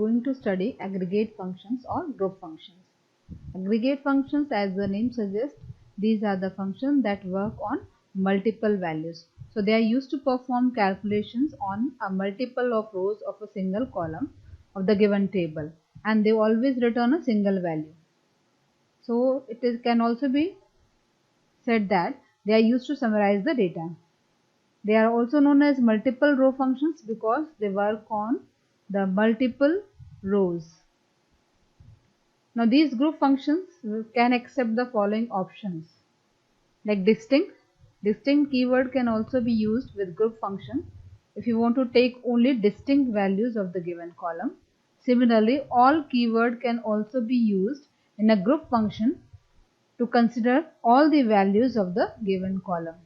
Going to study aggregate functions or group functions. Aggregate functions, as the name suggests, these are the functions that work on multiple values. So they are used to perform calculations on a multiple of rows of a single column of the given table, and they always return a single value. So can also be said that they are used to summarize the data. They are also known as multiple row functions because they work on the multiple rows. Now these group functions can accept the following options like distinct. Distinct keyword can also be used with group function if you want to take only distinct values of the given column. Similarly, all keyword can also be used in a group function to consider all the values of the given column.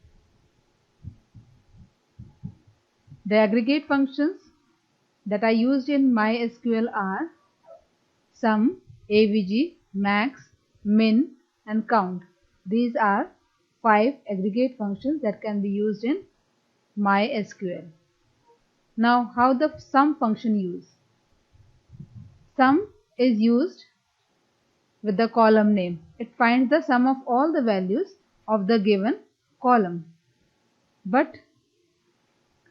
The aggregate functions that are used in MySQL are sum, avg, max, min and count. These are 5 aggregate functions that can be used in MySQL. Now how the sum function used? Sum is used with the column name. It finds the sum of all the values of the given column, but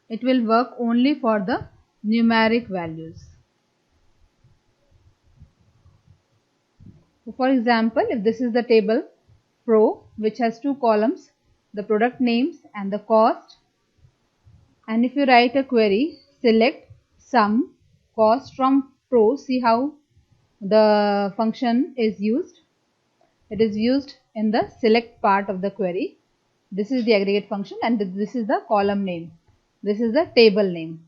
it will work only for the numeric values. For example, if this is the table pro which has two columns, the product names and the cost, and if you write a query, select sum cost from pro, see how the function is used. It is used in the select part of the query. This is the aggregate function and this is the column name. This is the table name.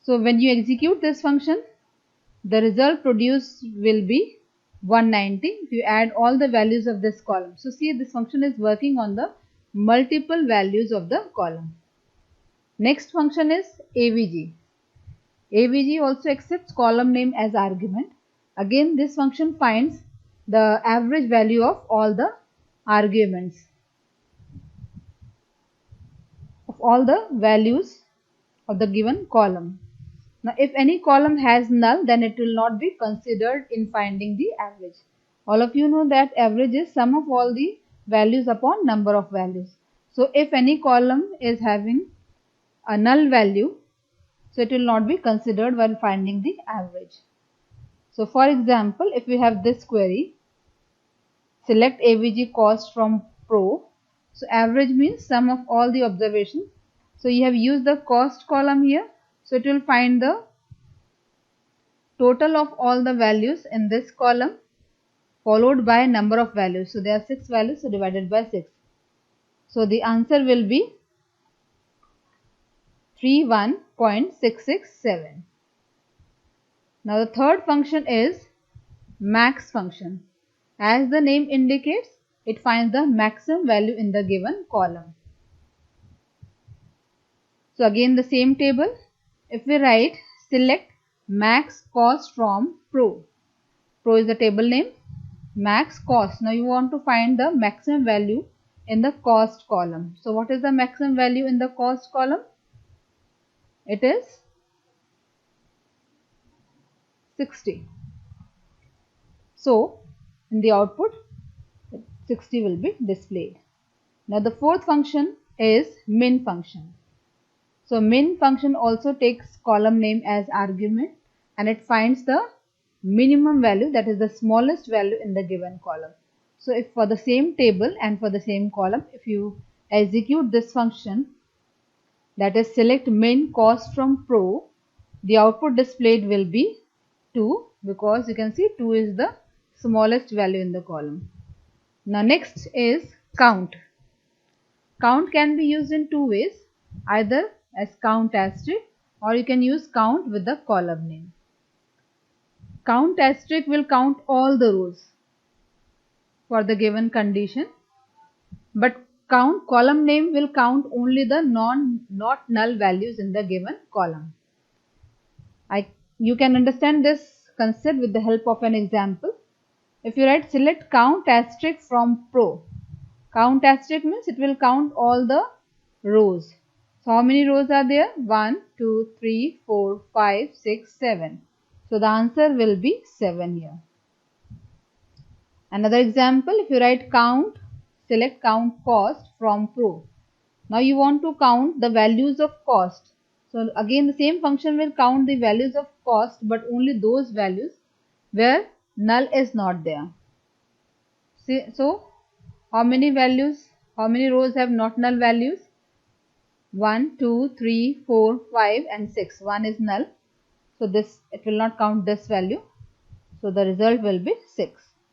So when you execute this function, the result produced will be 190 if you add all the values of this column. So see, this function is working on the multiple values of the column. Next function is avg. Avg also accepts column name as argument. Again, this function finds the average value of all the arguments, of all the values of the given column. Now, if any column has null, then it will not be considered in finding the average. All of you know that average is sum of all the values upon number of values. So, if any column is having a null value, so it will not be considered while finding the average. So, for example, if we have this query, select avg cost from pro. So, average means sum of all the observations. So, you have used the cost column here. So, it will find the total of all the values in this column followed by number of values. So there are 6 values, so divided by 6. So the answer will be 31.667. Now the third function is max function. As the name indicates, it finds the maximum value in the given column. So again the same table. If we write select max cost from pro. Pro is the table name. Max cost. Now you want to find the maximum value in the cost column. So what is the maximum value in the cost column? It is 60. So in the output 60 will be displayed. Now the fourth function is min function. So min function also takes column name as argument and it finds the minimum value, that is the smallest value in the given column. So if for the same table and for the same column, if you execute this function, that is select min cost from pro, the output displayed will be 2 because you can see 2 is the smallest value in the column. Now next is count. Count can be used in two ways, either as count asterisk or you can use count with the column name. Count asterisk will count all the rows for the given condition, but count column name will count only the not null values in the given column. You can understand this concept with the help of an example. If you write select count asterisk from pro, count asterisk means it will count all the rows. So how many rows are there? 1, 2, 3, 4, 5, 6, 7. So the answer will be 7 here. Another example, if you write count, select count cost from pro. Now you want to count the values of cost. So again the same function will count the values of cost, but only those values where null is not there. See, so how many values, how many rows have not null values? 1, 2, 3, 4, 5 and 6. 1 is null. So this, it will not count this value. So the result will be 6.